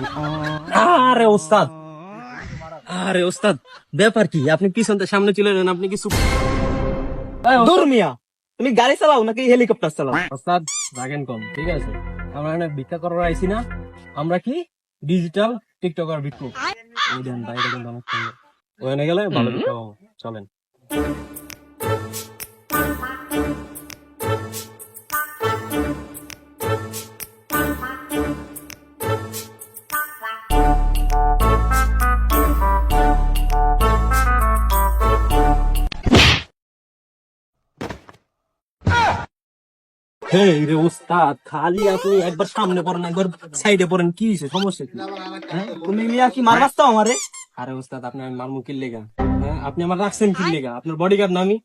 আরে ওস্তাদ, আরে ওস্তাদ, ব্যাপার কি? আপনি পিছনতে সামনে চলে এলেন, আপনি কিছু দূর মিয়া, তুমি গাড়ি চালাও নাকি হেলিকপ্টার চালাও? ওস্তাদ রাগেন কম, ঠিক আছে? আমরা এখানে ভিক্ষা করার আইছি না, আমরা কি ডিজিটাল টিকটকার ভিক্ষু। এই দেন ভাই, এটা কিন্তু অনেক সুন্দর। ওখানে গেলে ভালো ভিক্ষা পাবো, চলেন। হেই রে ওস্তাদ, খালি আপনি একবার সামনে পড়েন, একবার সাইডে পড়েন, কি হয়েছে? সমস্যা কি? হ্যাঁ? তুমি মিয়া কি মারবাস তো আমারে? আরে ওস্তাদ, আপনি আমি মারমু কি লেগা? হ্যাঁ, আপনি আমার রাখছেন কি লেগা? আপনার বডিগার্ড না আমি?